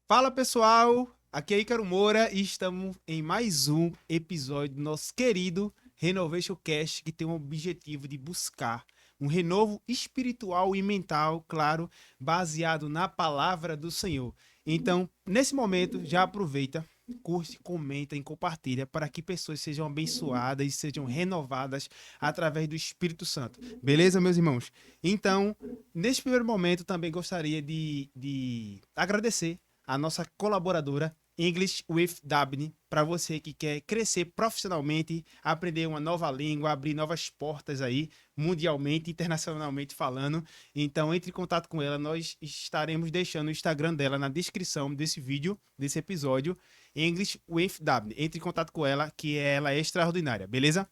Fala pessoal, aqui é Ícaro Moura e estamos em mais um episódio do nosso querido Renovation Cast, que tem o objetivo de buscar um renovo espiritual e mental, claro, baseado na palavra do Senhor. Então, nesse momento, já aproveita, curte, comenta e compartilha para que pessoas sejam abençoadas e sejam renovadas através do Espírito Santo. Beleza, meus irmãos? Então, neste primeiro momento, também gostaria de agradecer a nossa colaboradora English with Dabney, para você que quer crescer profissionalmente, aprender uma nova língua, abrir novas portas aí, mundialmente, internacionalmente falando. Então, entre em contato com ela, nós estaremos deixando o Instagram dela na descrição desse vídeo, desse episódio, English with Dabney. Entre em contato com ela, que ela é extraordinária, beleza?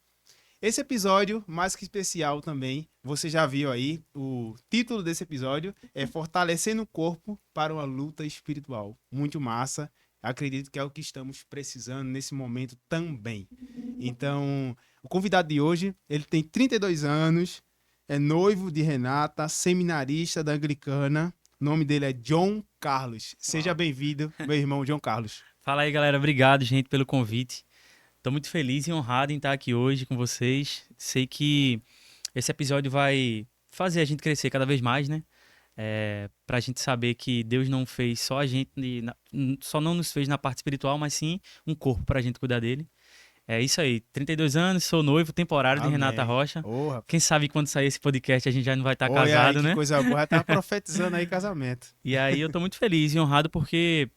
Esse episódio, mais que especial também, você já viu aí, o título desse episódio é Fortalecendo o Corpo para uma Luta Espiritual. Muito massa, acredito que é o que estamos precisando nesse momento também. Então, o convidado de hoje, ele tem 32 anos, é noivo de Renata, seminarista da Anglicana, o nome dele é John Carlos. Seja bem-vindo, meu irmão John Carlos. Fala aí, galera. Obrigado, gente, pelo convite. Tô muito feliz e honrado em estar aqui hoje com vocês. Sei que esse episódio vai fazer a gente crescer cada vez mais, né? Pra gente saber que Deus não fez só a gente, só não nos fez na parte espiritual, mas sim um corpo pra gente cuidar dele. É isso aí. 32 anos, sou noivo temporário de Renata Amém. Rocha. Porra, Quem sabe quando sair esse podcast a gente já não vai estar olha aí casado, que né? coisa boa, já tá profetizando aí casamento. E aí eu tô muito feliz e honrado porque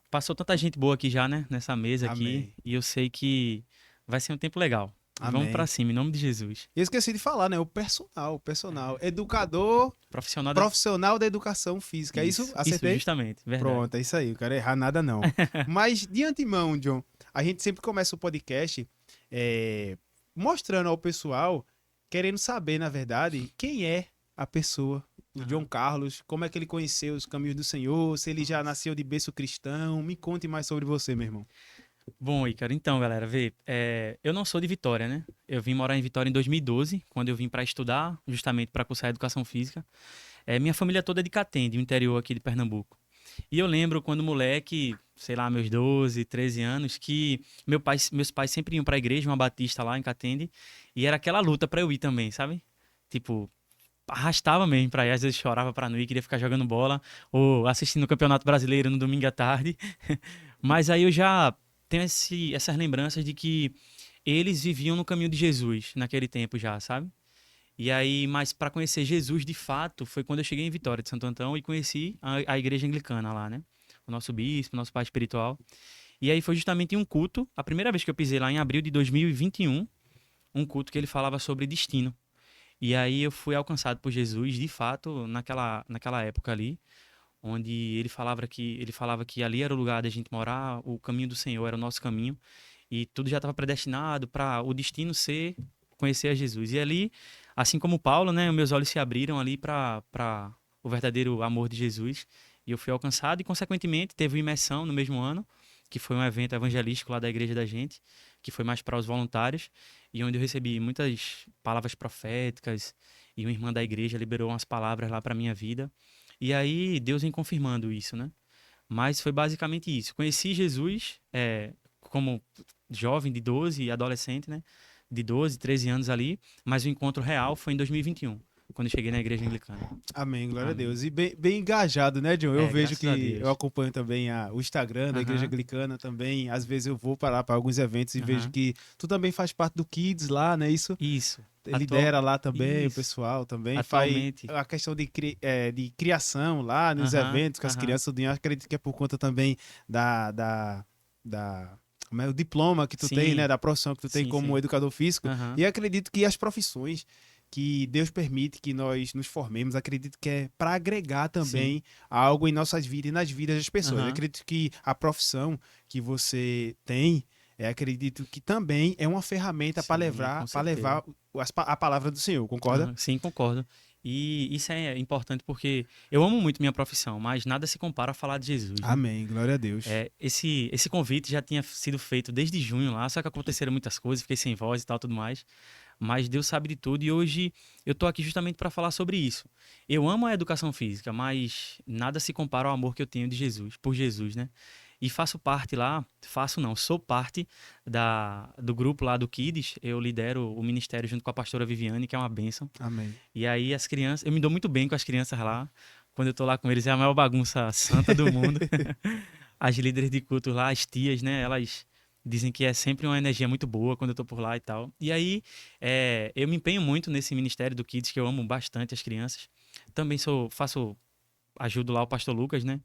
passou tanta gente boa aqui já, né? Nessa mesa aqui. Amém. E eu sei que vai ser um tempo legal. Vamos pra Amém. cima, em nome de Jesus. E eu esqueci de falar, né? O personal. Educador Profissional da... profissional da educação física. É isso? Isso, Acertei? justamente. Verdade. Pronto, é isso aí. Eu quero errar nada, não. Mas, de antemão, John, a gente sempre começa o podcast é, mostrando ao pessoal, querendo saber, na verdade, quem é a pessoa, o John Aham. Carlos, como é que ele conheceu os caminhos do Senhor, se ele já nasceu de berço cristão. Me conte mais sobre você, meu irmão. Bom, Ícaro, então, galera, vê, eu não sou de Vitória, né? Eu vim morar em Vitória em 2012, quando eu vim para estudar, justamente para cursar Educação Física. Minha família toda é de Catende, o interior aqui de Pernambuco. E eu lembro quando moleque, sei lá, meus 12, 13 anos, que meus pais sempre iam para a igreja, uma batista lá em Catende, e era aquela luta para eu ir também, sabe? Tipo, arrastava mesmo pra ir, às vezes chorava pra não ir, queria ficar jogando bola ou assistindo o Campeonato Brasileiro no domingo à tarde. Mas aí eu já tenho essas lembranças de que eles viviam no caminho de Jesus naquele tempo já, sabe? E aí, mas para conhecer Jesus de fato foi quando eu cheguei em Vitória de Santo Antão e conheci a igreja anglicana lá, né? O nosso bispo, o nosso pai espiritual. E aí foi justamente em um culto, a primeira vez que eu pisei lá em abril de 2021, um culto que ele falava sobre destino. E aí eu fui alcançado por Jesus, de fato, naquela época ali, onde ele falava que ali era o lugar da gente morar, o caminho do Senhor era o nosso caminho, e tudo já estava predestinado para o destino ser conhecer a Jesus. E ali, assim como Paulo, né, meus olhos se abriram ali para o verdadeiro amor de Jesus, e eu fui alcançado e consequentemente teve uma imersão no mesmo ano, que foi um evento evangelístico lá da igreja da gente, que foi mais para os voluntários, e onde eu recebi muitas palavras proféticas, e uma irmã da igreja liberou umas palavras lá para minha vida. E aí Deus vem confirmando isso, né? Mas foi basicamente isso. Conheci Jesus como jovem de 12, adolescente, né? De 12, 13 anos ali, mas o encontro real foi em 2021, quando eu cheguei na igreja anglicana. Amém, glória a Amém. Deus. E bem engajado, né, John? Eu vejo Graças a que eu Deus. acompanho também o Instagram da Igreja Aham, Anglicana também. Às vezes eu vou para lá para alguns eventos e vejo aham. que tu também faz parte do Kids lá, né? Isso Isso. lidera lá também, o Isso. pessoal também faz Atualmente. a questão de criação lá nos Aham, eventos com as aham. crianças. Eu acredito que é por conta também da, da, da como é, o diploma que tu tem, né? Sim, Da profissão que tu tem sim, como sim. educador físico. Aham. E acredito que as profissões que Deus permite que nós nos formemos, acredito que é para agregar Sim. também algo em nossas vidas e nas vidas das pessoas. Eu Aham. acredito que a profissão que você tem, acredito que também é uma ferramenta Sim, com para certeza. levar a palavra do Senhor, concorda? Aham, sim, concordo. E isso é importante porque eu amo muito minha profissão, mas nada se compara a falar de Jesus, né? Amém, glória a Deus. Esse convite já tinha sido feito desde junho lá, só que aconteceram muitas coisas, fiquei sem voz e tal, tudo mais. Mas Deus sabe de tudo e hoje eu tô aqui justamente para falar sobre isso. Eu amo a educação física, mas nada se compara ao amor que eu tenho de Jesus, por Jesus, né? E faço parte lá, faço não, sou parte do grupo lá do Kids. Eu lidero o ministério junto com a pastora Viviane, que é uma bênção. Amém. E aí as crianças, eu me dou muito bem com as crianças lá. Quando eu tô lá com eles, é a maior bagunça santa do mundo. As líderes de culto lá, as tias, né? Elas dizem que é sempre uma energia muito boa quando eu tô por lá e tal. E aí, eu me empenho muito nesse ministério do Kids, que eu amo bastante as crianças. Também ajudo lá o pastor Lucas, né?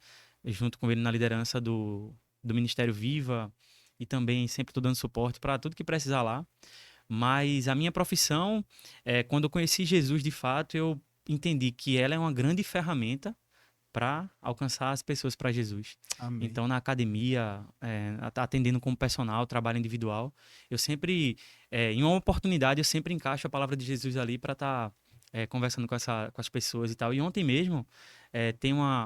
Junto com ele na liderança do Ministério Viva. E também sempre tô dando suporte para tudo que precisar lá. Mas a minha profissão, quando eu conheci Jesus de fato, eu entendi que ela é uma grande ferramenta para alcançar as pessoas para Jesus. Amém. Então, na academia, atendendo como personal, trabalho individual, eu sempre, em uma oportunidade, eu sempre encaixo a palavra de Jesus ali para estar conversando com as pessoas e tal. E ontem mesmo,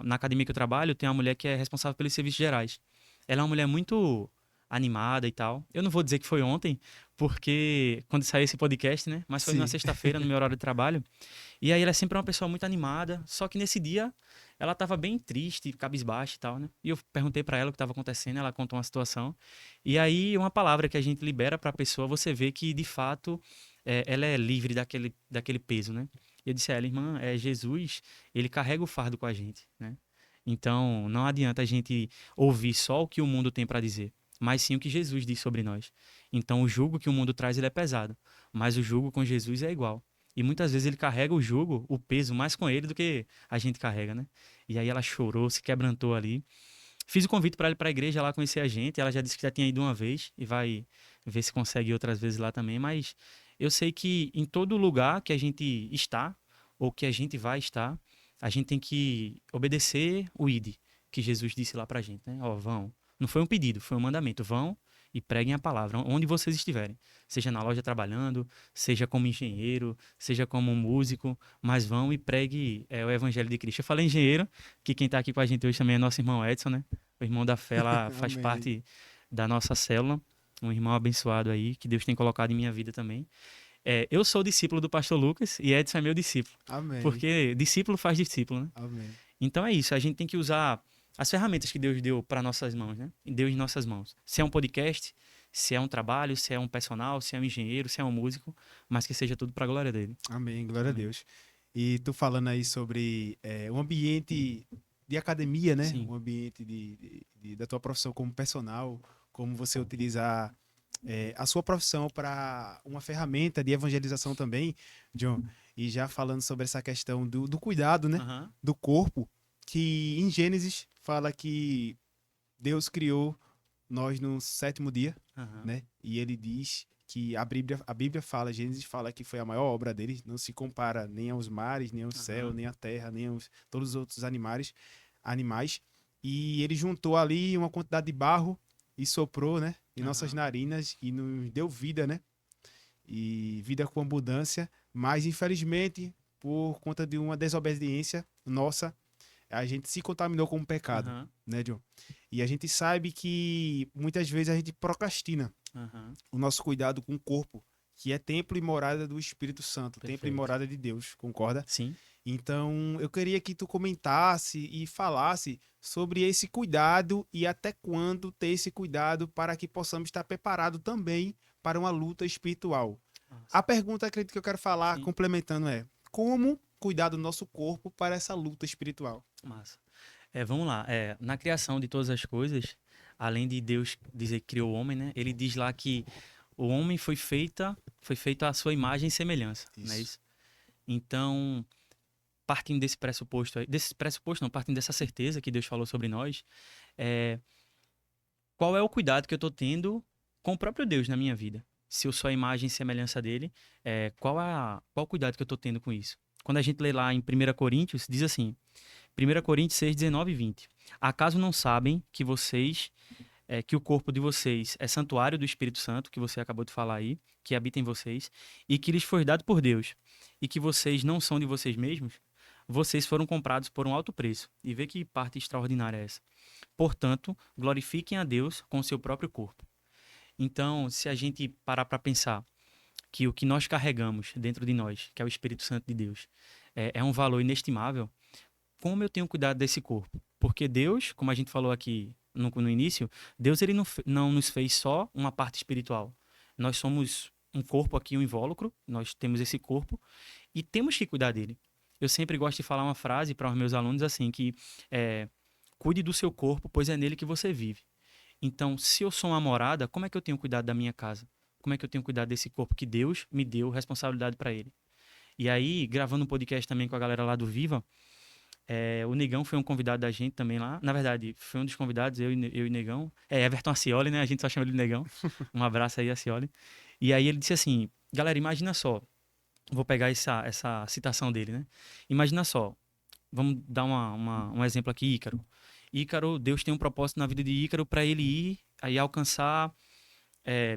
na academia que eu trabalho, tem uma mulher que é responsável pelos serviços gerais. Ela é uma mulher muito animada e tal. Eu não vou dizer que foi ontem, porque quando saiu esse podcast, né? Mas foi na Sim. sexta-feira, no meu horário de trabalho. E aí ela é sempre uma pessoa muito animada, só que nesse dia ela estava bem triste, cabisbaixa e tal, né? E eu perguntei para ela o que estava acontecendo, ela contou uma situação. E aí uma palavra que a gente libera para a pessoa, você vê que de fato ela é livre daquele peso, né? E eu disse a ela, irmã, Jesus, ele carrega o fardo com a gente, né? Então não adianta a gente ouvir só o que o mundo tem para dizer, mas sim o que Jesus diz sobre nós. Então o jugo que o mundo traz ele é pesado, mas o jugo com Jesus é igual. E muitas vezes ele carrega o jugo, o peso, mais com ele do que a gente carrega, né? E aí ela chorou, se quebrantou ali. Fiz o convite para ela ir para a igreja lá conhecer a gente. Ela já disse que já tinha ido uma vez e vai ver se consegue ir outras vezes lá também. Mas eu sei que em todo lugar que a gente está, ou que a gente vai estar, a gente tem que obedecer o ID que Jesus disse lá pra gente, né? Ó, vão. Não foi um pedido, foi um mandamento. Vão e preguem a palavra, onde vocês estiverem. Seja na loja trabalhando, seja como engenheiro, seja como músico, mas vão e pregue o evangelho de Cristo. Eu falei engenheiro, que quem está aqui com a gente hoje também é nosso irmão Edson, né? O irmão da fé lá faz Amém. parte da nossa célula, um irmão abençoado aí, que Deus tem colocado em minha vida também. Eu sou discípulo do pastor Lucas e Edson é meu discípulo, Amém. porque discípulo faz discípulo, né? Amém. Então é isso, a gente tem que usar as ferramentas que Deus deu para nossas mãos, né? Deu em nossas mãos. Se é um podcast, se é um trabalho, se é um personal, se é um engenheiro, se é um músico, mas que seja tudo para a glória dele. Amém. Glória a Amém. Deus. E tu falando aí sobre um ambiente de academia, né? Sim. Um ambiente da tua profissão como personal, como você utilizar a sua profissão para uma ferramenta de evangelização também, John. E já falando sobre essa questão do cuidado, né? Aham. Do corpo, que em Gênesis fala que Deus criou nós no sétimo dia, Aham. né? E ele diz que a Bíblia fala, Gênesis fala que foi a maior obra dele, não se compara nem aos mares, nem ao céu, Aham. nem à terra, nem aos todos os outros animais. E ele juntou ali uma quantidade de barro e soprou, né, em nossas Aham. narinas e nos deu vida, né? E vida com abundância, mas infelizmente, por conta de uma desobediência nossa, a gente se contaminou com o pecado, Aham. né, John? E a gente sabe que muitas vezes a gente procrastina Aham. o nosso cuidado com o corpo, que é templo e morada do Espírito Santo, templo e Perfeito. morada de Deus, concorda? Sim. Então, eu queria que tu comentasse e falasse sobre esse cuidado e até quando ter esse cuidado para que possamos estar preparados também para uma luta espiritual. Massa. A pergunta, acredito que eu quero falar, Sim. complementando, é: como cuidar do nosso corpo para essa luta espiritual? Massa. Vamos lá. Na criação de todas as coisas, além de Deus dizer que criou o homem, né? Ele diz lá que o homem foi feito à sua imagem e semelhança, não é Isso. isso? Então, partindo desse pressuposto não, partindo dessa certeza que Deus falou sobre nós, é, qual é o cuidado que eu estou tendo com o próprio Deus na minha vida? Se eu sou a imagem e semelhança dele, qual o cuidado que eu estou tendo com isso? Quando a gente lê lá em 1 Coríntios, diz assim, 1 Coríntios 6, 19 e 20. Acaso não sabem que o corpo de vocês é santuário do Espírito Santo, que você acabou de falar aí, que habita em vocês, e que lhes foi dado por Deus, e que vocês não são de vocês mesmos? Vocês foram comprados por um alto preço. E vê que parte extraordinária é essa. Portanto, glorifiquem a Deus com o seu próprio corpo. Então, se a gente parar para pensar, que o que nós carregamos dentro de nós, que é o Espírito Santo de Deus, é um valor inestimável, como eu tenho cuidado desse corpo? Porque Deus, como a gente falou aqui no início, Deus ele não nos fez só uma parte espiritual. Nós somos um corpo aqui, um invólucro, nós temos esse corpo e temos que cuidar dele. Eu sempre gosto de falar uma frase para os meus alunos assim, que cuide do seu corpo, pois é nele que você vive. Então, se eu sou uma morada, como é que eu tenho cuidado da minha casa? Como é que eu tenho cuidado desse corpo que Deus me deu responsabilidade para ele? E aí, gravando um podcast também com a galera lá do Viva, o Negão foi um convidado da gente também lá. Na verdade, foi um dos convidados, eu e Negão. Everton Ascioli, né? A gente só chama ele de Negão. Um abraço aí, Ascioli. E aí ele disse assim, galera, imagina só. Vou pegar essa citação dele, né? Imagina só. Vamos dar um exemplo aqui, Ícaro. Ícaro, Deus tem um propósito na vida de Ícaro para ele ir aí alcançar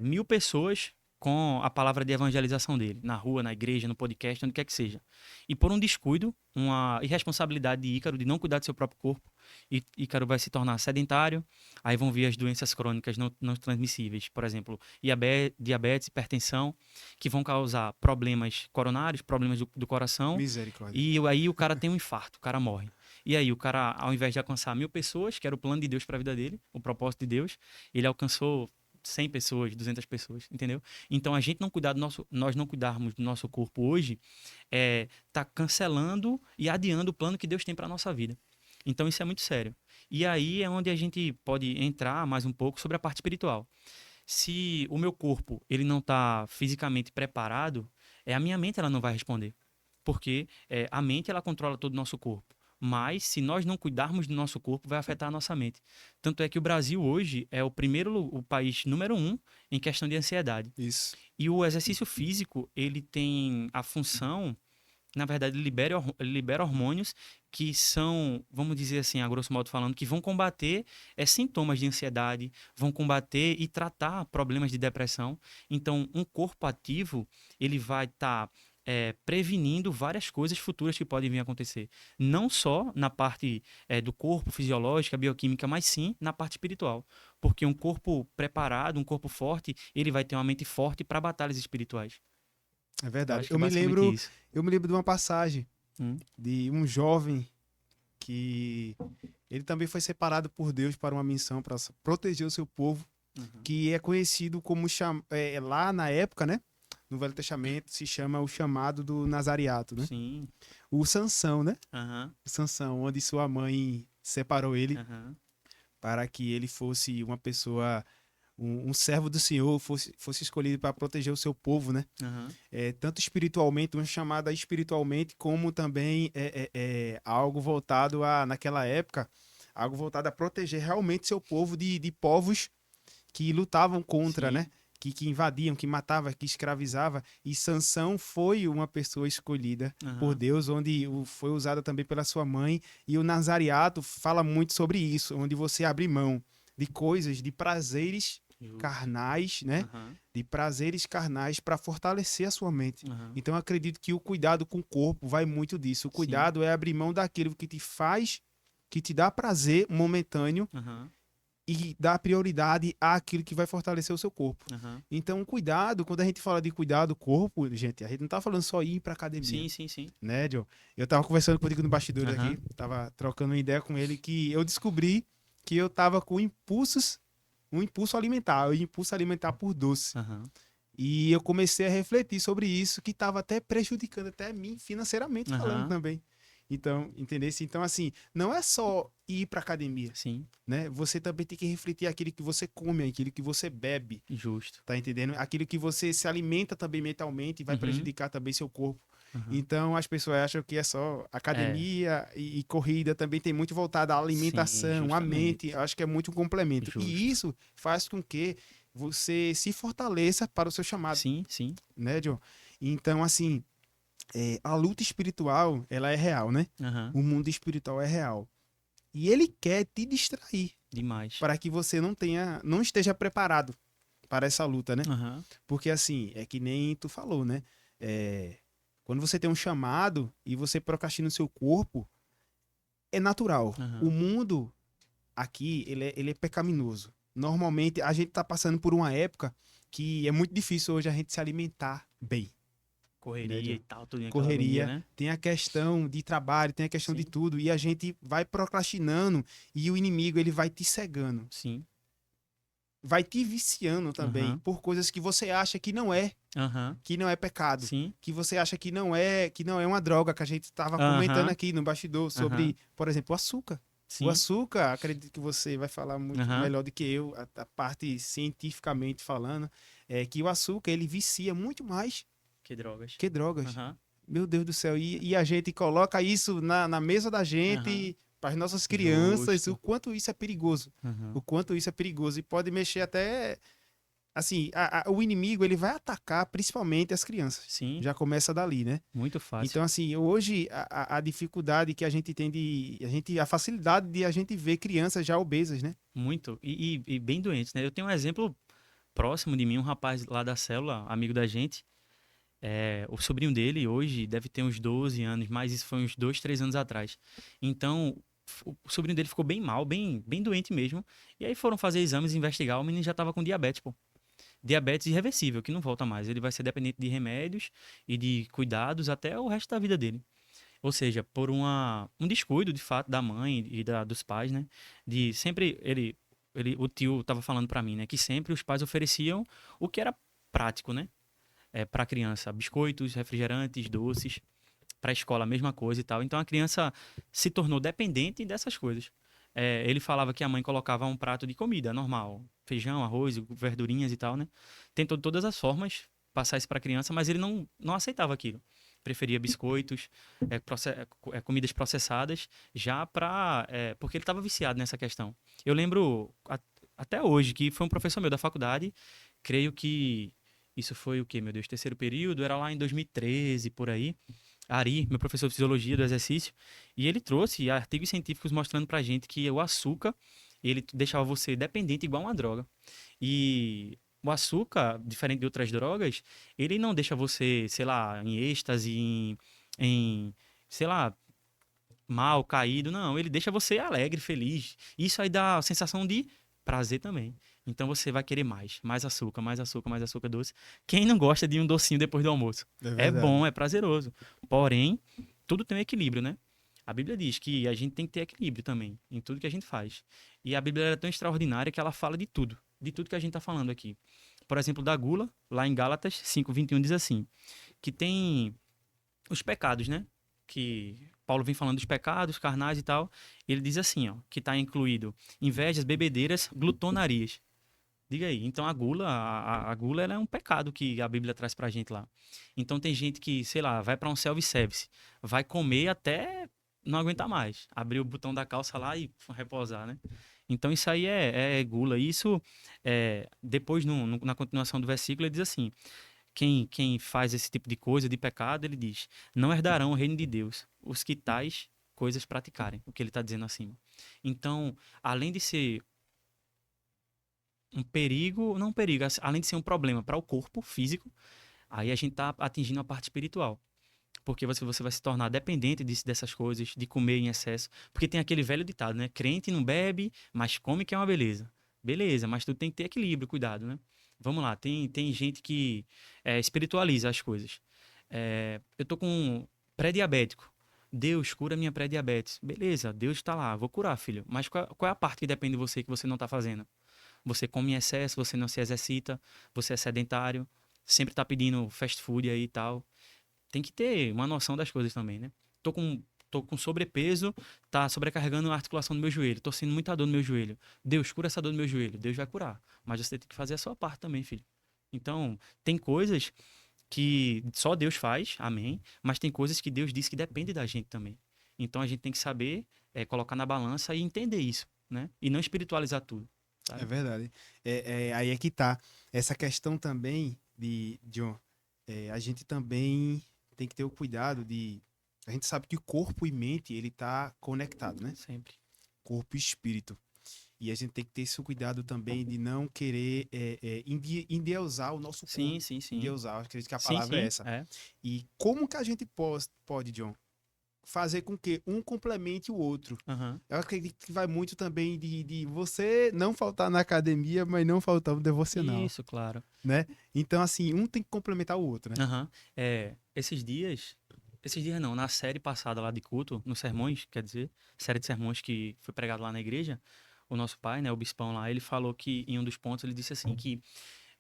1.000 pessoas com a palavra de evangelização dele, na rua, na igreja, no podcast, onde quer que seja. E por um descuido, uma irresponsabilidade de Ícaro de não cuidar do seu próprio corpo, Ícaro vai se tornar sedentário, aí vão vir as doenças crônicas não transmissíveis, por exemplo, diabetes, hipertensão, que vão causar problemas coronários, problemas do coração. Misericórdia. E aí o cara tem um infarto, o cara morre. E aí o cara, ao invés de alcançar 1.000 pessoas, que era o plano de Deus para a vida dele, o propósito de Deus, ele alcançou 100 pessoas, 200 pessoas, entendeu? Então, a gente não cuidar nós não cuidarmos do nosso corpo hoje, tá cancelando e adiando o plano que Deus tem para nossa vida. Então, isso é muito sério. E aí é onde a gente pode entrar mais um pouco sobre a parte espiritual. Se o meu corpo ele não está fisicamente preparado, a minha mente ela não vai responder. Porque a mente ela controla todo o nosso corpo. Mas, se nós não cuidarmos do nosso corpo, vai afetar a nossa mente. Tanto é que o Brasil hoje é o país número 1 em questão de ansiedade. Isso. E o exercício físico, ele tem a função, na verdade, ele libera hormônios que são, vamos dizer assim, a grosso modo falando, que vão combater sintomas de ansiedade, vão combater e tratar problemas de depressão. Então, um corpo ativo, ele vai estar prevenindo várias coisas futuras que podem vir a acontecer. Não só na parte do corpo, fisiológica, bioquímica, mas sim na parte espiritual. Porque um corpo preparado, um corpo forte, ele vai ter uma mente forte para batalhas espirituais. É verdade. Acho que é basicamente isso. Eu me lembro de uma passagem Hum. de um jovem que ele também foi separado por Deus para uma missão, para proteger o seu povo, que é conhecido como, lá na época, né? No Velho Testamento se chama o chamado do Nazariato, né? Sim. O Sansão, né? Aham. O Sansão, onde sua mãe separou ele Aham. para que ele fosse uma pessoa, um servo do Senhor, fosse escolhido para proteger o seu povo, né? Aham. Tanto espiritualmente, uma chamada espiritualmente, como também algo voltado naquela época, algo voltado a proteger realmente seu povo de povos que lutavam contra, Sim. né? Que invadiam, que matavam, que escravizavam. E Sansão foi uma pessoa escolhida por Aham. Deus, onde foi usada também pela sua mãe. E o Nazariato fala muito sobre isso, onde você abre mão de coisas, de prazeres Justo. carnais, né? Aham. De prazeres carnais para fortalecer a sua mente. Aham. Então, eu acredito que o cuidado com o corpo vai muito disso. O Sim. cuidado é abrir mão daquilo que te faz, que te dá prazer momentâneo Aham. e dar prioridade àquilo que vai fortalecer o seu corpo. Aham. Então, cuidado, quando a gente fala de cuidar do corpo, gente, a gente não tá falando só ir pra academia, Sim, sim, sim. né, Joe? Eu tava conversando contigo no bastidor Aham. aqui, tava trocando uma ideia com ele que eu descobri que eu tava com um impulso alimentar por doce. Aham. E eu comecei a refletir sobre isso, que tava até prejudicando até mim financeiramente falando Aham. também. Então, entendesse? Então, assim, não é só ir pra academia, Sim. né? Você também tem que refletir aquilo que você come, aquilo que você bebe, Justo. tá entendendo? Aquilo que você se alimenta também mentalmente vai Uhum. prejudicar também seu corpo. Aham. Então, as pessoas acham que é só academia e corrida, também tem muito voltado à alimentação, à justamente. mente. Eu acho que é muito um complemento. Justo. E isso faz com que você se fortaleça para o seu chamado, Sim, sim. né, John? Então, assim, a luta espiritual, ela é real, né? Aham. O mundo espiritual é real. E ele quer te distrair Demais. para que você não esteja preparado para essa luta, né? Aham. Porque assim, é que nem tu falou, né? Quando você tem um chamado e você procrastina o seu corpo, é natural. Aham. O mundo aqui, ele é pecaminoso. Normalmente, a gente tá passando por uma época que é muito difícil hoje a gente se alimentar bem. Correria Né, e tal, tudo aquela correria, agonia, né? tem a questão de trabalho, tem a questão de Sim, tudo, e a gente vai procrastinando e o inimigo ele vai te cegando, sim. vai te viciando também Aham, por coisas que você acha aham, que não é pecado, sim. que você acha que não é uma droga, que a gente estava comentando Aham, aqui no bastidor aham, sobre, por exemplo, o açúcar. O sim. açúcar, acredito que você vai falar muito Aham. melhor do que eu, a parte cientificamente falando, é que o açúcar ele vicia muito mais Que drogas. que drogas. Aham, Meu Deus do céu. E a gente coloca isso na mesa da aham. gente, para as nossas crianças, o Justo. quanto isso é perigoso. Aham. O quanto isso é perigoso. E pode mexer até. Assim, o inimigo ele vai atacar principalmente as crianças. Sim, Já começa dali, né? muito fácil. Então, assim, hoje a dificuldade que a gente tem a facilidade de a gente ver crianças já obesas, né? Muito. E bem doentes, né? Eu tenho um exemplo próximo de mim, um rapaz lá da célula, amigo da gente. O sobrinho dele hoje deve ter uns 12 anos, mas isso foi uns 2, 3 anos atrás. Então, o sobrinho dele ficou bem mal, bem doente mesmo. E aí foram fazer exames e investigar, o menino já tava com diabetes, pô. Diabetes irreversível, que não volta mais. Ele vai ser dependente de remédios e de cuidados até o resto da vida dele. Ou seja, por um descuido, de fato, da mãe e dos pais, né? De sempre, o tio tava falando pra mim, né? Que sempre os pais ofereciam o que era prático, né? Para a criança, biscoitos, refrigerantes, doces. Para a escola, a mesma coisa e tal. Então a criança se tornou dependente dessas coisas. Ele falava que a mãe colocava um prato de comida normal, feijão, arroz, verdurinhas e tal, né? Tentou de todas as formas passar isso para a criança, mas ele não aceitava aquilo. Preferia biscoitos, comidas processadas, já para. Porque ele estava viciado nessa questão. Eu lembro até hoje que foi um professor meu da faculdade, creio que isso foi o quê, meu Deus? Terceiro período, era lá em 2013, por aí. Ari, meu professor de fisiologia do exercício, e ele trouxe artigos científicos mostrando pra gente que o açúcar, ele deixava você dependente igual uma droga. E o açúcar, diferente de outras drogas, ele não deixa você, sei lá, em êxtase, sei lá, mal, caído, não. Ele deixa você alegre, feliz. Isso aí dá a sensação de prazer também. Então você vai querer mais, mais açúcar, mais açúcar, mais açúcar doce. Quem não gosta de um docinho depois do almoço? É É bom, verdade. é prazeroso. Porém, tudo tem um equilíbrio, né? A Bíblia diz que a gente tem que ter equilíbrio também em tudo que a gente faz. E a Bíblia é tão extraordinária que ela fala de tudo que a gente está falando aqui. Por exemplo, da gula, lá em Gálatas 5:21 diz assim, que tem os pecados, né? Que Paulo vem falando dos pecados carnais e tal. Ele diz assim, ó, que está incluído invejas, bebedeiras, glutonarias. Diga aí. Então a gula ela é um pecado que a Bíblia traz pra gente lá. Então tem gente que, sei lá, vai para um self-service, vai comer até não aguentar mais, abrir o botão da calça lá e repousar, né? Então isso aí é gula. Isso, depois, na continuação do versículo, ele diz assim: quem faz esse tipo de coisa, de pecado, ele diz: não herdarão o reino de Deus, os que tais coisas praticarem. O que ele está dizendo acima. Então, além de ser um perigo, não um perigo, além de ser um problema para o corpo físico, aí a gente está atingindo a parte espiritual. Porque você vai se tornar dependente dessas coisas, de comer em excesso. Porque tem aquele velho ditado, né? Crente não bebe, mas come que é uma beleza. Beleza, mas tu tem que ter equilíbrio, cuidado, né? Vamos lá, tem gente que espiritualiza as coisas. Eu tô com um pré-diabético. Deus cura minha pré-diabetes. Beleza, Deus está lá, vou curar, filho. Mas qual é a parte que depende de você que você não está fazendo? Você come em excesso, você não se exercita, você é sedentário, sempre tá pedindo fast food aí e tal. Tem que ter uma noção das coisas também, né? Tô com sobrepeso, tá sobrecarregando a articulação do meu joelho, tô sentindo muita dor no meu joelho. Deus cura essa dor no meu joelho, Deus vai curar. Mas você tem que fazer a sua parte também, filho. Então, tem coisas que só Deus faz, amém, mas tem coisas que Deus diz que depende da gente também. Então a gente tem que saber colocar na balança e entender isso, né? E não espiritualizar tudo, É sabe? verdade. Aí é que tá. Essa questão também de John, a gente também tem que ter o cuidado de. A gente sabe que o corpo e mente ele tá conectado, né? Sempre. Corpo e espírito. E a gente tem que ter esse cuidado também de não querer endeusar o nosso Sim, corpo. sim, sim. Endeusar, acredito que a Sim, palavra é sim, essa. E como que a gente pode, John, fazer com que um complemente o outro. Aham. Eu acredito que vai muito também de você não faltar na academia, mas não faltar no devocional, Isso, claro. né? Então, assim, um tem que complementar o outro, né? Aham. Esses dias não, na série passada lá de culto, nos sermões, quer dizer, série de sermões que foi pregado lá na igreja, o nosso pai, né, o bispão lá, ele falou que em um dos pontos ele disse assim que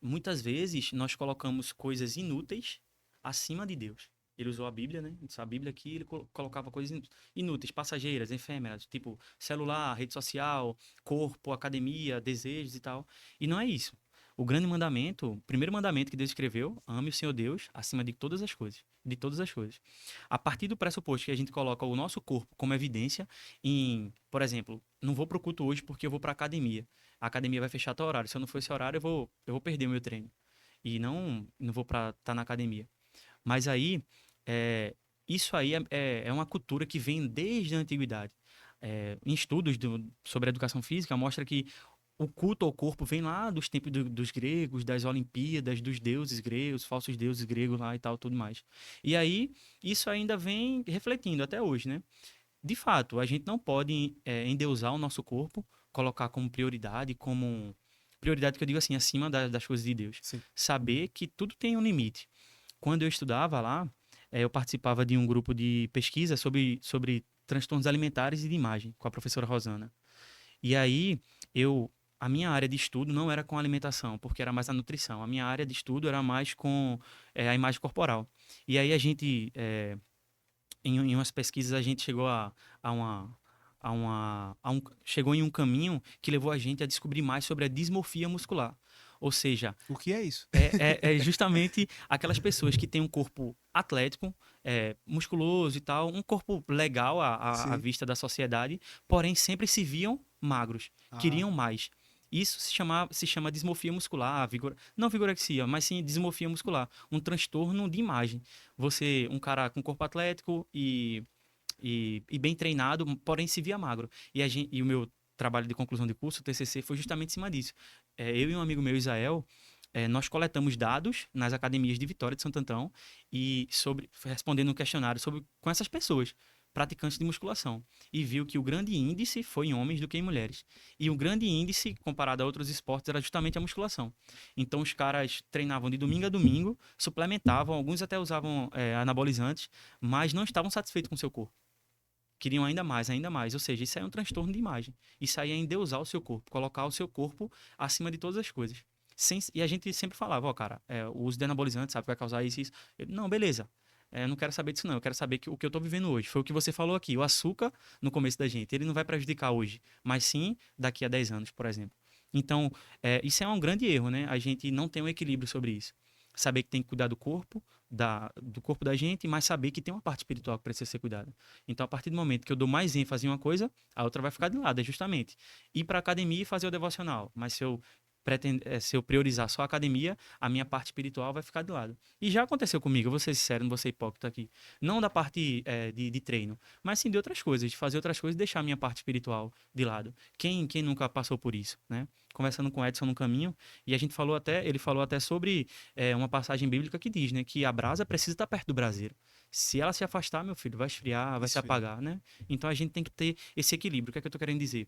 muitas vezes nós colocamos coisas inúteis acima de Deus. Ele usou a Bíblia, né? A Bíblia aqui, ele colocava coisas inúteis, passageiras, efêmeras, tipo celular, rede social, corpo, academia, desejos e tal. E não é isso. O grande mandamento, o primeiro mandamento que Deus escreveu, ame o Senhor Deus acima de todas as coisas, de todas as coisas. A partir do pressuposto que a gente coloca o nosso corpo como evidência em, por exemplo, não vou pro culto hoje porque eu vou pra academia. A academia vai fechar tal horário. Se eu não for esse horário, eu vou perder o meu treino. E não vou para estar na academia. Mas aí, isso aí é uma cultura que vem desde a antiguidade. Em estudos sobre a educação física, mostra que o culto ao corpo vem lá dos tempos dos gregos, das Olimpíadas, dos deuses gregos, falsos deuses gregos lá e tal, tudo mais. E aí, isso ainda vem refletindo até hoje, né? De fato, a gente não pode endeusar o nosso corpo, colocar como prioridade, como. Prioridade que eu digo assim, acima das coisas de Deus. Sim. Saber que tudo tem um limite. Quando eu estudava lá, eu participava de um grupo de pesquisa sobre transtornos alimentares e de imagem, com a professora Rosana. E aí, a minha área de estudo não era com alimentação, porque era mais a nutrição. A minha área de estudo era mais com a imagem corporal. E aí a gente em umas pesquisas a gente chegou chegou em um caminho que levou a gente a descobrir mais sobre a dismorfia muscular. Ou seja, O que é isso? é justamente aquelas pessoas que têm um corpo atlético, musculoso e tal, um corpo legal à Sim. vista da sociedade, porém sempre se viam magros, Ah, queriam mais. Isso se chama dismorfia muscular, não vigorexia, mas sim dismorfia muscular, um transtorno de imagem. Você, um cara com corpo atlético e bem treinado, porém se via magro. E o meu trabalho de conclusão de curso, o TCC, foi justamente em cima disso. Eu e um amigo meu, Isael, nós coletamos dados nas academias de Vitória de Santo Antão e respondendo um questionário com essas pessoas, praticantes de musculação, e viu que o grande índice foi em homens do que em mulheres. E o grande índice, comparado a outros esportes, era justamente a musculação. Então os caras treinavam de domingo a domingo, suplementavam, alguns até usavam anabolizantes, mas não estavam satisfeitos com o seu corpo. Queriam ainda mais, ainda mais. Ou seja, isso aí é um transtorno de imagem. Isso aí é endeusar o seu corpo, colocar o seu corpo acima de todas as coisas. E a gente sempre falava, ó, cara, o uso de anabolizante, sabe, vai causar isso e isso. Não, beleza. Eu não quero saber disso, não. Eu quero saber que o que eu tô vivendo hoje. Foi o que você falou aqui. O açúcar, no começo da gente, ele não vai prejudicar hoje, mas sim daqui a 10 anos, por exemplo. Então, isso é um grande erro, né? A gente não tem um equilíbrio sobre isso. Saber que tem que cuidar do corpo, do corpo da gente, mas saber que tem uma parte espiritual que precisa ser cuidada. Então, a partir do momento que eu dou mais ênfase em uma coisa, a outra vai ficar de lado. É justamente ir para a academia e fazer o devocional. Mas se eu priorizar só a academia, a minha parte espiritual vai ficar de lado. E já aconteceu comigo, eu vou ser sincero, não vou ser hipócrita aqui. Não da parte de treino, mas sim de outras coisas, de fazer outras coisas e deixar a minha parte espiritual de lado. Quem nunca passou por isso, né? Conversando com o Edson no caminho, e ele falou até sobre uma passagem bíblica que diz, né, que a brasa precisa estar perto do braseiro. Se ela se afastar, meu filho, vai esfriar, vai se Esfria. apagar, né? Então a gente tem que ter esse equilíbrio. O que é que eu tô querendo dizer?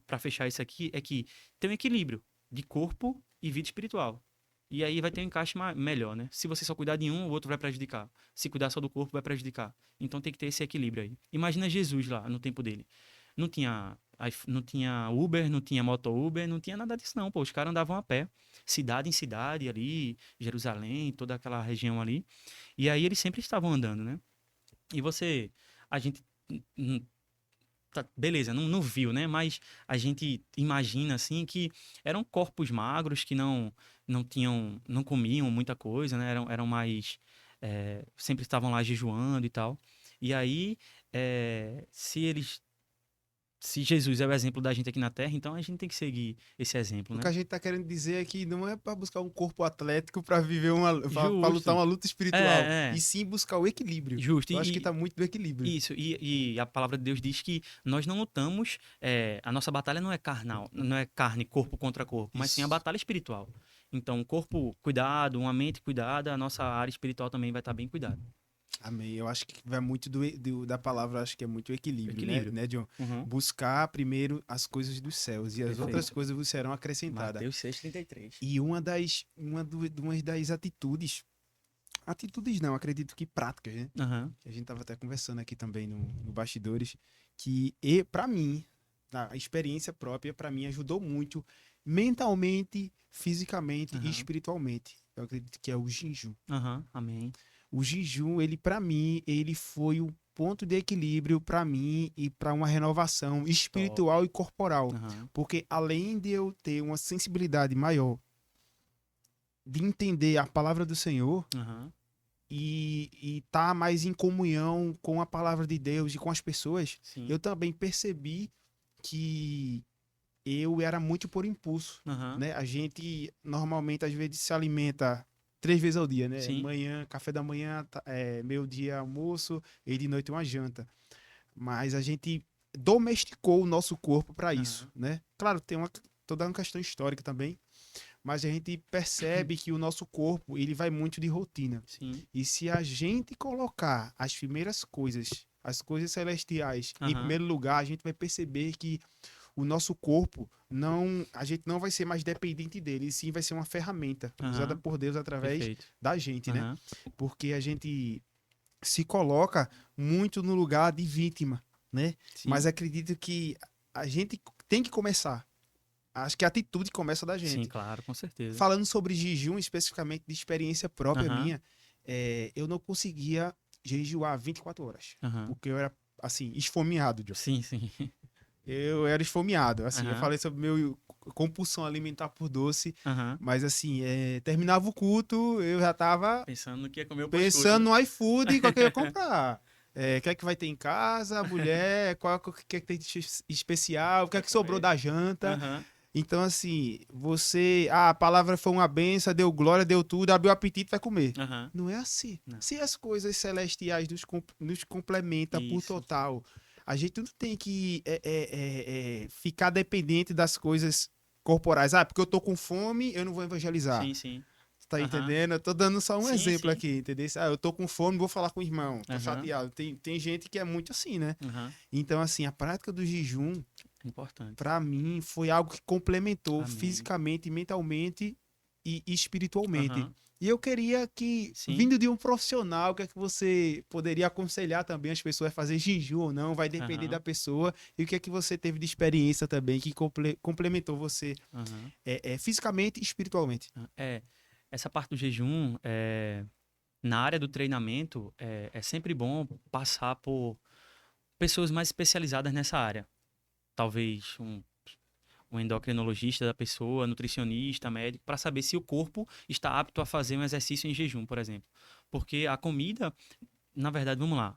Para fechar isso aqui, é que tem um equilíbrio de corpo e vida espiritual. E aí vai ter um encaixe melhor, né? Se você só cuidar de um, o outro vai prejudicar. Se cuidar só do corpo, vai prejudicar. Então tem que ter esse equilíbrio aí. Imagina Jesus lá no tempo dele. Não tinha Uber, não tinha moto Uber, não tinha nada disso não, pô. Os caras andavam a pé, cidade em cidade ali, Jerusalém, toda aquela região ali. E aí eles sempre estavam andando, né? E a gente beleza, não viu, né? Mas a gente imagina assim que eram corpos magros que não comiam muita coisa, né? Eram mais sempre estavam lá jejuando e tal. E aí, se Jesus é o exemplo da gente aqui na Terra, então a gente tem que seguir esse exemplo, O que né? a gente tá querendo dizer é que não é para buscar um corpo atlético para viver para lutar Justo. uma luta espiritual, É, e sim buscar o equilíbrio. justo. Eu acho que tá muito do equilíbrio. Isso, e a palavra de Deus diz que nós não lutamos, a nossa batalha não é carnal, não é carne, corpo contra corpo, mas sim a Isso. batalha espiritual. Então, um corpo cuidado, uma mente cuidada, a nossa área espiritual também vai estar bem cuidada. Amém. Eu acho que vai muito da palavra, acho que é muito equilíbrio, Equilíbrio. né, John? Uhum. Buscar primeiro as coisas dos céus e as Perfeito. outras coisas vos serão acrescentadas. Mateus 6,33. E uma das atitudes não, acredito que práticas, né? Aham. A gente tava até conversando aqui também no bastidores, que para mim, a experiência própria, para mim ajudou muito mentalmente, fisicamente e Aham. espiritualmente. Eu acredito que é o jejum. Aham. Amém. O jejum, ele para mim, ele foi o ponto de equilíbrio para mim e para uma renovação espiritual e corporal, Aham. porque além de eu ter uma sensibilidade maior de entender a palavra do Senhor Aham. e tá mais em comunhão com a palavra de Deus e com as pessoas, Sim. eu também percebi que eu era muito por impulso, Aham. né? A gente normalmente às vezes se alimenta 3 vezes ao dia, né? Sim. Manhã, café da manhã, meio-dia, almoço e de noite uma janta. Mas a gente domesticou o nosso corpo para isso, Aham. né? Claro, tem toda uma questão histórica também, mas a gente percebe que o nosso corpo, ele vai muito de rotina. Sim. E se a gente colocar as primeiras coisas, as coisas celestiais, em Aham. primeiro lugar, a gente vai perceber que o nosso corpo não, a gente não vai ser mais dependente dele, e sim vai ser uma ferramenta usada Aham. por Deus através Perfeito. da gente, né? Aham. Porque a gente se coloca muito no lugar de vítima, né? Sim. Mas acredito que a gente tem que começar. Acho que a atitude começa da Sim, gente. claro, com certeza. Falando sobre jejum, especificamente de experiência própria Aham. minha, eu não conseguia jejuar 24 horas. Aham. Porque eu era, assim, esfomeado, Joe. Sim, sim. Eu era esfomeado, assim. Eu Aham. falei sobre meu compulsão alimentar por doce, Aham. mas, assim, terminava o culto, eu já tava Pensando no que ia comer o pensando pós-culto, né? no iFood e qual que eu ia comprar. O que é que vai ter em casa, a mulher, o que é que tem de especial, o que é que sobrou da janta. Aham. Então, assim, a palavra foi uma benção, deu glória, deu tudo, abriu o apetite, vai comer. Aham. Não é assim. Não. Se as coisas celestiais nos complementam por Isso. total, a gente não tem que ficar dependente das coisas corporais. Ah, porque eu tô com fome, eu não vou evangelizar. Sim, sim. Tá Aham. entendendo? Eu tô dando só um Sim, exemplo sim. aqui, entendeu? Ah, eu tô com fome, vou falar com o irmão, tô Aham. chateado. Tem gente que é muito assim, né? Aham. Então, assim, a prática do jejum, Importante. pra mim, foi algo que complementou Amém. fisicamente, mentalmente e espiritualmente. Aham. E eu queria que, Sim. vindo de um profissional, o que é que você poderia aconselhar também as pessoas a fazer jejum ou não? Vai depender Aham. da pessoa. E o que é que você teve de experiência também que complementou você Aham. fisicamente e espiritualmente? Essa parte do jejum, na área do treinamento, é sempre bom passar por pessoas mais especializadas nessa área. Talvez um endocrinologista da pessoa, nutricionista, médico, para saber se o corpo está apto a fazer um exercício em jejum, por exemplo. Porque a comida, na verdade, vamos lá,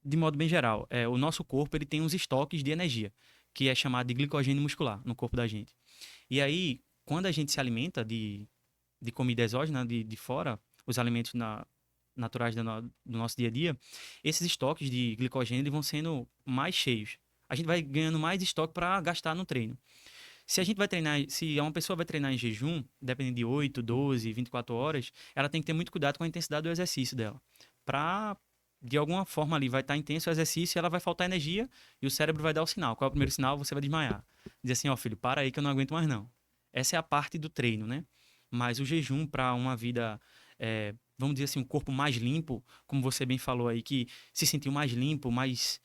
de modo bem geral, o nosso corpo ele tem uns estoques de energia, que é chamado de glicogênio muscular no corpo da gente. E aí, quando a gente se alimenta de comida exógena de fora, os alimentos naturais do nosso dia a dia, esses estoques de glicogênio eles vão sendo mais cheios. A gente vai ganhando mais estoque para gastar no treino. Se a gente vai treinar, se uma pessoa vai treinar em jejum, dependendo de 8, 12, 24 horas, ela tem que ter muito cuidado com a intensidade do exercício dela. Para, de alguma forma ali, vai estar intenso o exercício e ela vai faltar energia e o cérebro vai dar o sinal. Qual é o primeiro sinal? Você vai desmaiar. Dizer assim, ó filho, para aí que eu não aguento mais não. Essa é a parte do treino, né? Mas o jejum para uma vida, vamos dizer assim, um corpo mais limpo, como você bem falou aí, que se sentiu mais limpo, mais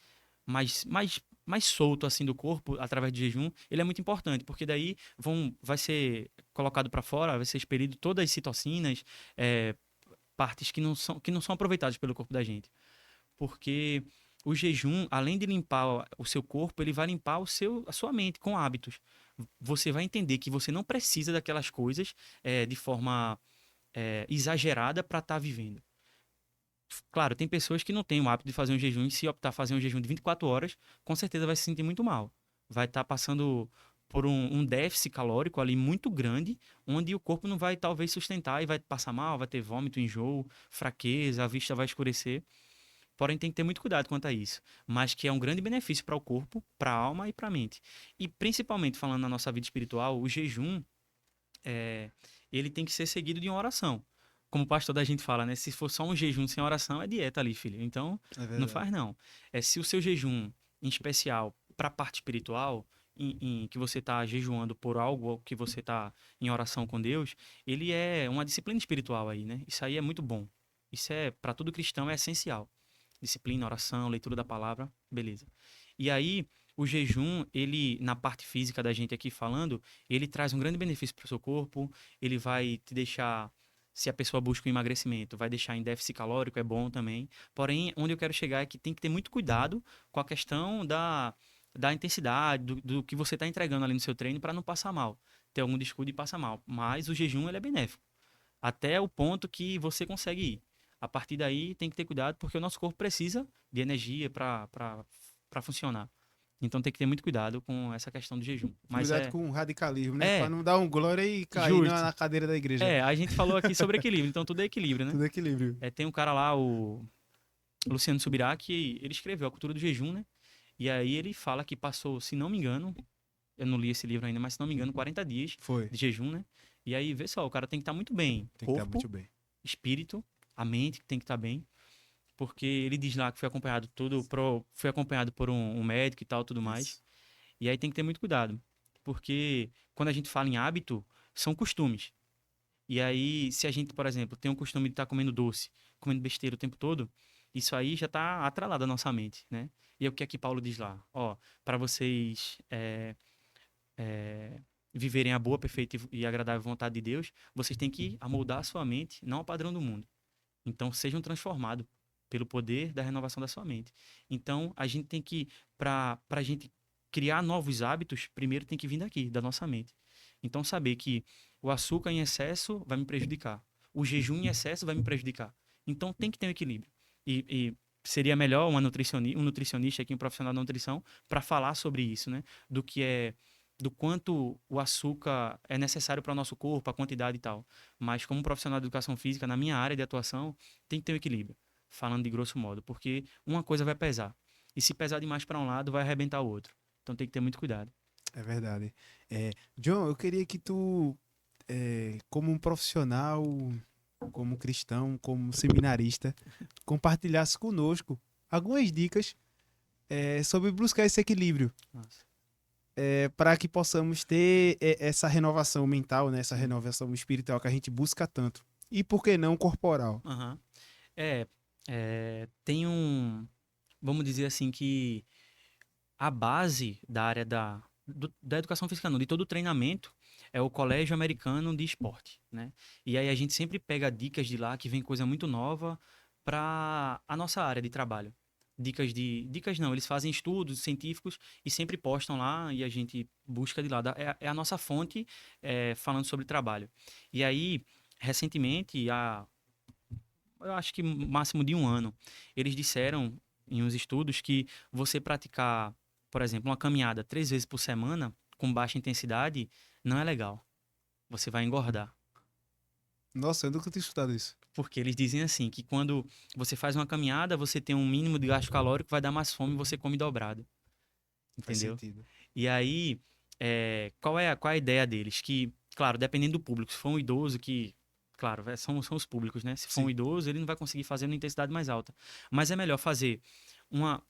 solto assim do corpo através do jejum, ele é muito importante, porque daí vai ser colocado para fora, vai ser expelido todas as citocinas, partes que não são aproveitadas pelo corpo da gente. Porque o jejum, além de limpar o seu corpo, ele vai limpar a sua mente com hábitos. Você vai entender que você não precisa daquelas coisas de forma exagerada para estar vivendo. Claro, tem pessoas que não têm o hábito de fazer um jejum e se optar fazer um jejum de 24 horas, com certeza vai se sentir muito mal. Vai estar passando por um déficit calórico ali muito grande, onde o corpo não vai talvez sustentar e vai passar mal, vai ter vômito, enjoo, fraqueza, a vista vai escurecer. Porém, tem que ter muito cuidado quanto a isso. Mas que é um grande benefício para o corpo, para a alma e para a mente. E principalmente falando na nossa vida espiritual, o jejum, ele tem que ser seguido de uma oração. como o pastor da gente fala, né? Se for só um jejum sem oração, é dieta ali, filho. Então, É não verdade. faz não. Se o seu jejum, em especial, para a parte espiritual, que você está jejuando por algo, ou que você está em oração com Deus, ele é uma disciplina espiritual aí, né? Isso aí é muito bom. Isso para todo cristão é essencial. Disciplina, oração, leitura da palavra, beleza. E aí, o jejum, ele, na parte física da gente aqui falando, ele traz um grande benefício para o seu corpo, ele vai te deixar, se a pessoa busca um emagrecimento, vai deixar em déficit calórico, é bom também. Porém, onde eu quero chegar é que tem que ter muito cuidado com a questão da intensidade, do que você está entregando ali no seu treino para não passar mal. Ter algum descuido e passar mal. Mas o jejum, ele é benéfico. Até o ponto que você consegue ir. A partir daí, tem que ter cuidado, porque o nosso corpo precisa de energia para funcionar. Então tem que ter muito cuidado com essa questão do jejum. Mas Cuidado com o radicalismo, né? Pra é não dar um glória e cair justo. na cadeira da igreja. A gente falou aqui sobre equilíbrio, então tudo é equilíbrio, né? Tudo equilíbrio. Tem um cara lá, o Luciano Subirá, que ele escreveu A Cultura do Jejum, né? E aí ele fala que passou, se não me engano, eu não li esse livro ainda, mas se não me engano, 40 dias Foi. de jejum, né? E aí, vê só, o cara tem que estar muito bem. Tem que estar Corpo, muito bem. espírito, a mente tem que estar bem. Porque ele diz lá que foi acompanhado por um médico e tal, tudo mais. Isso. E aí tem que ter muito cuidado. Porque quando a gente fala em hábito, são costumes. E aí, se a gente, por exemplo, tem um costume de estar comendo doce, comendo besteira o tempo todo, isso aí já está atrelado à nossa mente, né? E é o que aqui Paulo diz lá, ó, para vocês viverem a boa, perfeita e agradável vontade de Deus, vocês têm que amoldar a sua mente, não ao padrão do mundo. Então, sejam transformados pelo poder da renovação da sua mente. Então, a gente tem que, para a gente criar novos hábitos, primeiro tem que vir daqui, da nossa mente. Então, saber que o açúcar em excesso vai me prejudicar, o jejum em excesso vai me prejudicar. Então, tem que ter um equilíbrio. E seria melhor um nutricionista aqui, um profissional da nutrição, para falar sobre isso, né? Do quanto o açúcar é necessário para o nosso corpo, a quantidade e tal. Mas como profissional de educação física, na minha área de atuação, tem que ter um equilíbrio, falando de grosso modo, porque uma coisa vai pesar. E se pesar demais para um lado, vai arrebentar o outro. Então tem que ter muito cuidado. É verdade. John, eu queria que tu, como um profissional, como cristão, como seminarista, compartilhasse conosco algumas dicas sobre buscar esse equilíbrio, Nossa. para que possamos ter essa renovação mental, né? Essa renovação espiritual que a gente busca tanto. E por que não corporal? Aham. É, tem vamos dizer assim, que a base da área da educação física, não, de todo o treinamento, é o Colégio Americano de Esporte, né? E aí a gente sempre pega dicas de lá, que vem coisa muito nova para a nossa área de trabalho. Dicas não, eles fazem estudos científicos e sempre postam lá e a gente busca de lá. É a nossa fonte falando sobre trabalho. E aí, recentemente, eu acho que máximo de um ano, eles disseram em uns estudos que você praticar, por exemplo, uma caminhada 3 vezes por semana com baixa intensidade não é legal. Você vai engordar. Nossa, eu nunca tinha escutado isso. Porque eles dizem assim, que quando você faz uma caminhada, você tem um mínimo de gasto calórico, vai dar mais fome e você come dobrado. Faz Entendeu? sentido. E aí, qual é a ideia deles? Que, claro, dependendo do público, se for um idoso que, claro, são os públicos, né? Se for um Sim. idoso, ele não vai conseguir fazer numa intensidade mais alta. Mas é melhor fazer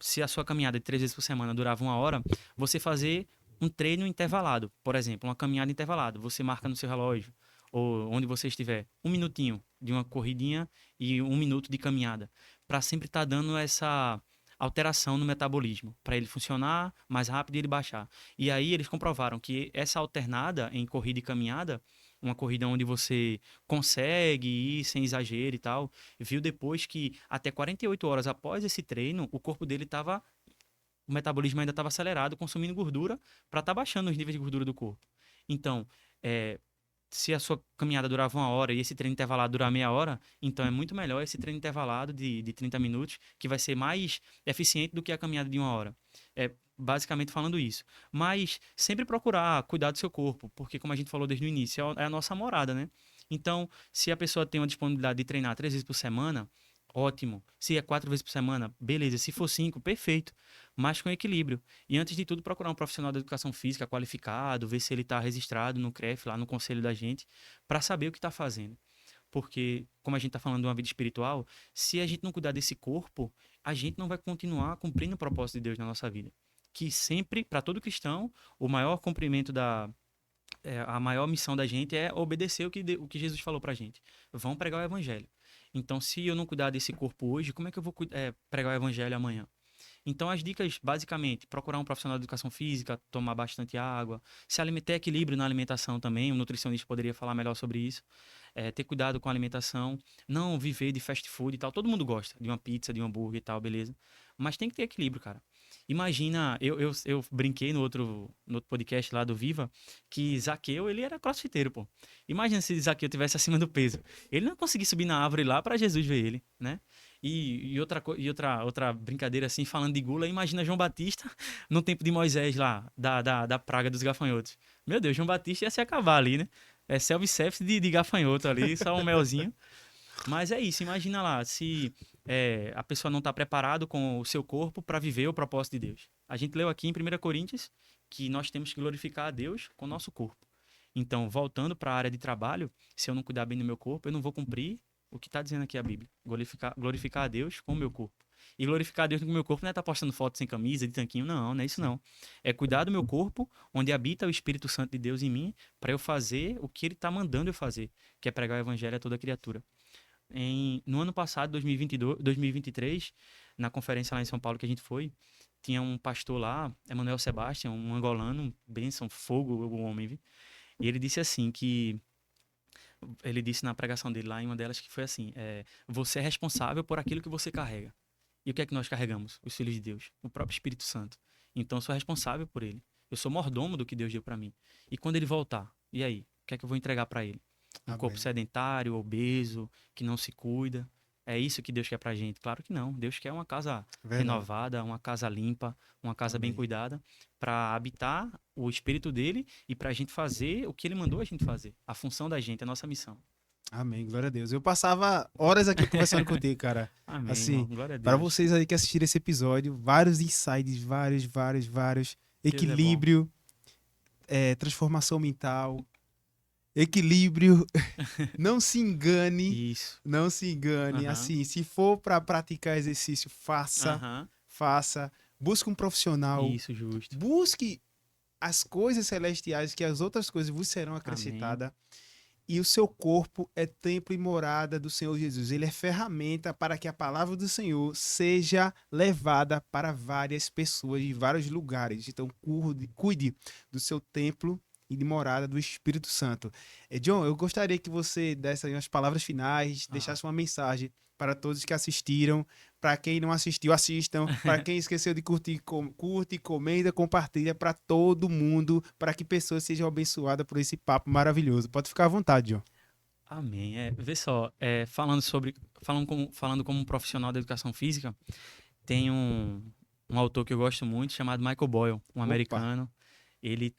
se a sua caminhada de 3 vezes por semana durava 1 hora, você fazer um treino intervalado. Por exemplo, uma caminhada intervalada. Você marca no seu relógio, ou onde você estiver, 1 minutinho de uma corridinha e 1 minuto de caminhada. Para sempre estar dando essa alteração no metabolismo, para ele funcionar mais rápido e ele baixar. E aí eles comprovaram que essa alternada em corrida e caminhada, uma corrida onde você consegue ir sem exagero e tal, viu depois que até 48 horas após esse treino, o metabolismo ainda estava acelerado, consumindo gordura para estar baixando os níveis de gordura do corpo. Então, se a sua caminhada durava 1 hora e esse treino intervalado durar meia hora, então é muito melhor esse treino intervalado de 30 minutos, que vai ser mais eficiente do que a caminhada de 1 hora. É basicamente falando isso. Mas sempre procurar cuidar do seu corpo, porque como a gente falou desde o início, é a nossa morada, né? Então, se a pessoa tem uma disponibilidade de treinar 3 vezes por semana, ótimo. Se é 4 vezes por semana, beleza. Se for 5, perfeito. Mas com equilíbrio. E antes de tudo, procurar um profissional da educação física qualificado, ver se ele está registrado no CREF, lá no conselho da gente, para saber o que está fazendo. Porque, como a gente está falando de uma vida espiritual, se a gente não cuidar desse corpo, a gente não vai continuar cumprindo o propósito de Deus na nossa vida. Que sempre, para todo cristão, o maior cumprimento a maior missão da gente é obedecer o que Jesus falou pra gente. Vão pregar o evangelho. Então, se eu não cuidar desse corpo hoje, como é que eu vou pregar o evangelho amanhã? Então, as dicas, basicamente, procurar um profissional de educação física, tomar bastante água, ter equilíbrio na alimentação também, um nutricionista poderia falar melhor sobre isso, ter cuidado com a alimentação, não viver de fast food e tal. Todo mundo gosta de uma pizza, de um hambúrguer e tal, beleza. Mas tem que ter equilíbrio, cara. Imagina, eu brinquei no outro podcast lá do Viva, que Zaqueu, ele era crossfiteiro, pô. Imagina se Zaqueu tivesse acima do peso. Ele não conseguia subir na árvore lá para Jesus ver ele, né? E outra brincadeira assim, falando de gula, imagina João Batista no tempo de Moisés lá, da praga dos gafanhotos. Meu Deus, João Batista ia se acabar ali, né? É self-service de gafanhoto ali, só um melzinho. Mas é isso, imagina lá, se a pessoa não está preparado com o seu corpo para viver o propósito de Deus. A gente leu aqui em 1 Coríntios que nós temos que glorificar a Deus com o nosso corpo. Então, voltando para a área de trabalho, se eu não cuidar bem do meu corpo, eu não vou cumprir o que está dizendo aqui a Bíblia. Glorificar a Deus com o meu corpo. E glorificar a Deus com o meu corpo não é estar postando fotos sem camisa, de tanquinho, não é isso não. É cuidar do meu corpo, onde habita o Espírito Santo de Deus em mim, para eu fazer o que ele está mandando eu fazer, que é pregar o evangelho a toda criatura. No ano passado, 2023, na conferência lá em São Paulo que a gente foi, tinha um pastor lá, Emanuel Sebastião, um angolano, bênção, fogo, o homem, viu? E ele disse assim ele disse na pregação dele lá, em uma delas, que foi assim, você é responsável por aquilo que você carrega. E o que é que nós carregamos? Os filhos de Deus, o próprio Espírito Santo. Então eu sou responsável por ele. Eu sou mordomo do que Deus deu para mim. E quando ele voltar, e aí? O que é que eu vou entregar para ele? Um corpo sedentário, obeso, que não se cuida. É isso que Deus quer pra gente? Claro que não. Deus quer uma casa renovada, uma casa limpa, uma casa bem cuidada, para habitar o espírito dele e pra gente fazer o que ele mandou a gente fazer. A função da gente, a nossa missão. Amém, glória a Deus. Eu passava horas aqui conversando contigo, cara. Amém, assim, irmão, glória a Deus. Para vocês aí que assistiram esse episódio, vários insights, vários. Equilíbrio, transformação mental, equilíbrio. Não se engane. Isso. Não se engane. Assim, se for para praticar exercício, faça. Busque um profissional. Isso, justo. Busque as coisas celestiais, que as outras coisas vos serão acrescentadas. E o seu corpo é templo e morada do Senhor Jesus. Ele é ferramenta para que a palavra do Senhor seja levada para várias pessoas de vários lugares. Então, cuide do seu templo e de morada do Espírito Santo. John, eu gostaria que você desse aí umas palavras finais, deixasse uma mensagem para todos que assistiram. Para quem não assistiu, assistam. Para quem esqueceu de curtir, curte, comenta, compartilha para todo mundo, para que pessoas sejam abençoadas por esse papo maravilhoso. Pode ficar à vontade, John. Amém. Vê só, falando como um profissional da educação física, tem um autor que eu gosto muito, chamado Michael Boyle, um americano. Ele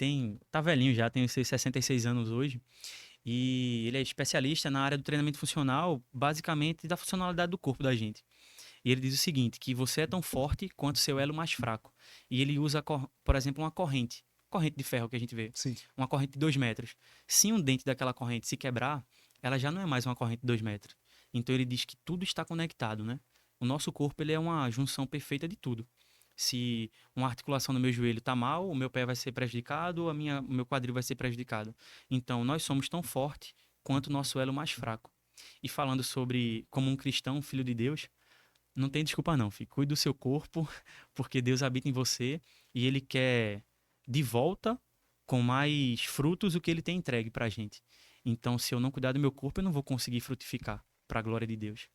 tá velhinho já, tem seus 66 anos hoje. E ele é especialista na área do treinamento funcional, basicamente da funcionalidade do corpo da gente. E ele diz o seguinte, que você é tão forte quanto seu elo mais fraco. E ele usa, por exemplo, uma corrente de ferro que a gente vê. Sim. Uma corrente de 2 metros. Se um dente daquela corrente se quebrar, ela já não é mais uma corrente de 2 metros. Então ele diz que tudo está conectado, né? O nosso corpo ele é uma junção perfeita de tudo. Se uma articulação no meu joelho está mal, o meu pé vai ser prejudicado, o meu quadril vai ser prejudicado. Então, nós somos tão fortes quanto o nosso elo mais fraco. E falando sobre como um cristão, um filho de Deus, não tem desculpa não, filho. Cuide do seu corpo, porque Deus habita em você e Ele quer de volta com mais frutos o que Ele tem entregue pra gente. Então, se eu não cuidar do meu corpo, eu não vou conseguir frutificar para a glória de Deus.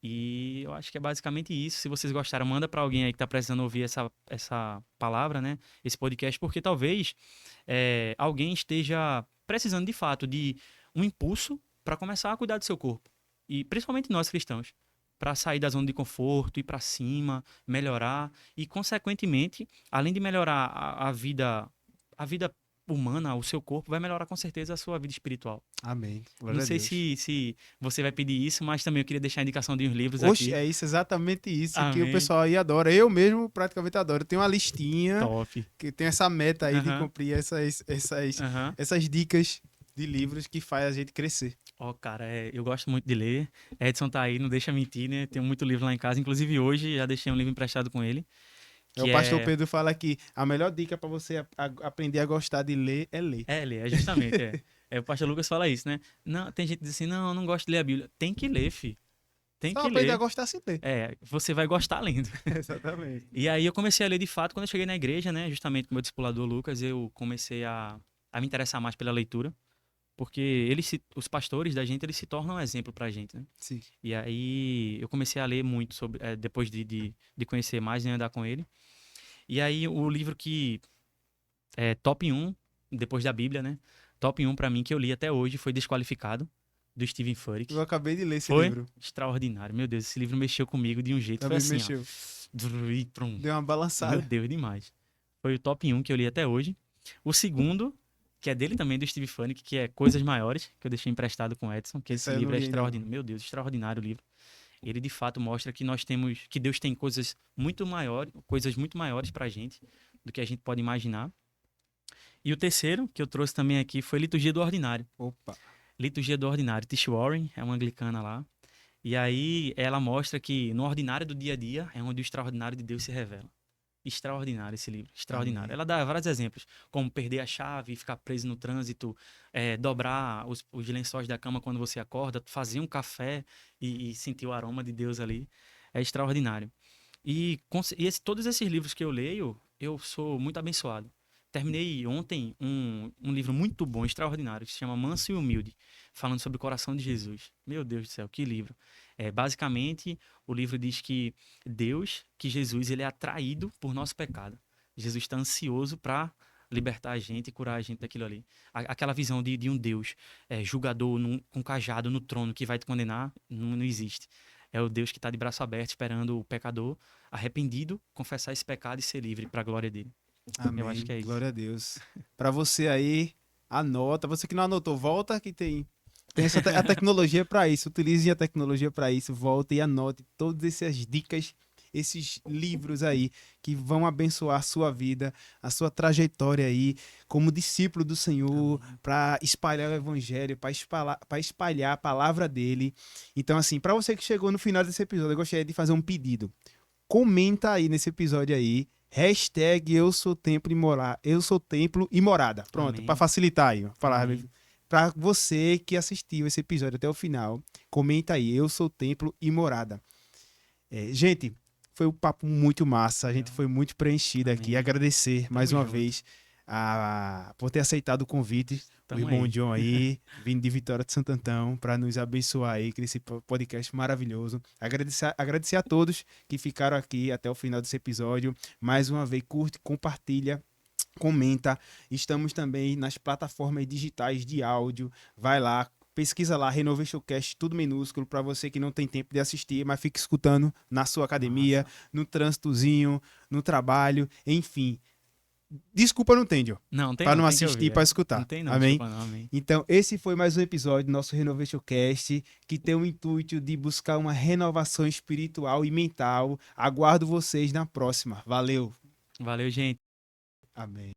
E eu acho que é basicamente isso. Se vocês gostaram, manda para alguém aí que tá precisando ouvir essa palavra, né? Esse podcast, porque talvez alguém esteja precisando de fato de um impulso para começar a cuidar do seu corpo. E principalmente nós cristãos, para sair da zona de conforto, ir para cima, melhorar e, consequentemente, além de melhorar a vida humana, o seu corpo, vai melhorar com certeza a sua vida espiritual. Amém. Glória Não sei se você vai pedir isso, mas também eu queria deixar a indicação de uns livros Oxe, aqui. é isso, exatamente isso. Amém. Que o pessoal aí adora. Eu mesmo praticamente adoro. Tem uma listinha Top. que tem essa meta aí de cumprir essas dicas de livros que faz a gente crescer. Ó, cara, eu gosto muito de ler. Edson tá aí, não deixa mentir, né? Tenho muito livro lá em casa. Inclusive hoje já deixei um livro emprestado com ele, O que pastor é... Pedro fala que a melhor dica para você aprender a gostar de ler é ler. ler, justamente, o pastor Lucas fala isso, né? Não, tem gente que diz assim, não, eu não gosto de ler a Bíblia. Tem que ler, fi. Tem Só que aprender a ler. gostar sem ler. Você vai gostar lendo. Exatamente. E aí eu comecei a ler de fato quando eu cheguei na igreja, né? Justamente com o meu discipulador Lucas, eu comecei a me interessar mais pela leitura. Porque os pastores da gente, eles se tornam um exemplo pra gente, né? Sim. E aí eu comecei a ler muito sobre, depois de conhecer mais e andar com ele. E aí o livro que é top 1, depois da Bíblia, né? Top 1 pra mim que eu li até hoje foi Desqualificado, do Stephen Eu Furtick. acabei de ler esse Foi livro. extraordinário. Meu Deus, esse livro mexeu comigo de um jeito. Foi Também assim, ó. mexeu. E prum. Deu uma Meu balançada. Deus, demais. Foi o top 1 que eu li até hoje. O segundo, que é dele também, do Steve Furtick, que é Coisas Maiores, que eu deixei emprestado com o Edson, que Esse esse aí eu não livro é li ainda não. extraordinário. Meu Deus, extraordinário o livro. Ele de fato mostra que nós temos, que Deus tem coisas muito maiores pra gente do que a gente pode imaginar. E o terceiro, que eu trouxe também aqui, foi Liturgia do Ordinário. Opa. Liturgia do Ordinário. Tish Warren é uma anglicana lá. E aí ela mostra que no ordinário do dia a dia é onde o extraordinário de Deus se revela. Extraordinário esse livro, extraordinário. Amém. Ela dá vários exemplos, como perder a chave, ficar preso no trânsito, dobrar os lençóis da cama quando você acorda, fazer um café e sentir o aroma de Deus ali. É extraordinário. Todos esses livros que eu leio, eu sou muito abençoado. Terminei ontem um livro muito bom, extraordinário, que se chama Manso e Humilde, falando sobre o coração de Jesus. Meu Deus do céu, que livro. Basicamente, o livro diz que Jesus, ele é atraído por nosso pecado. Jesus está ansioso para libertar a gente e curar a gente daquilo ali. Aquela visão de um Deus julgador com cajado no trono que vai te condenar, não existe. É o Deus que está de braço aberto esperando o pecador arrependido confessar esse pecado e ser livre para a glória dele. Eu acho Amém. que é isso. Glória a Deus. Para você aí, anota. Você que não anotou, volta que tem a tecnologia para isso. Utilize a tecnologia para isso. Volta e anote todas essas dicas, esses livros aí que vão abençoar a sua vida, a sua trajetória aí como discípulo do Senhor, para espalhar o evangelho, para espalhar a palavra dele. Então assim, para você que chegou no final desse episódio, eu gostaria de fazer um pedido. Comenta aí nesse episódio aí. Hashtag eu sou templo e morada. Pronto, Amém. para facilitar aí. Amém. Para você que assistiu esse episódio até o final, comenta aí, eu sou templo e morada. Gente, foi um papo muito massa, a gente foi muito preenchido Amém. aqui. Agradecer mais uma junto. vez por ter aceitado o convite. O Tamo irmão aí. John aí, vindo de Vitória de Santo Antão, para nos abençoar aí com esse podcast maravilhoso. Agradecer a todos que ficaram aqui até o final desse episódio. Mais uma vez, curte, compartilha, comenta. Estamos também nas plataformas digitais de áudio. Vai lá, pesquisa lá, Renovation Cast, tudo minúsculo, para você que não tem tempo de assistir, mas fica escutando na sua academia, no trânsitozinho, no trabalho, enfim. Desculpa não tem, Joe. Não, tem Para não tem que assistir, ouvir, para escutar. Não tem não, Amém? desculpa não, amém. Então, esse foi mais um episódio do nosso Renovation Cast, que tem o intuito de buscar uma renovação espiritual e mental. Aguardo vocês na próxima. Valeu. Valeu, gente. Amém.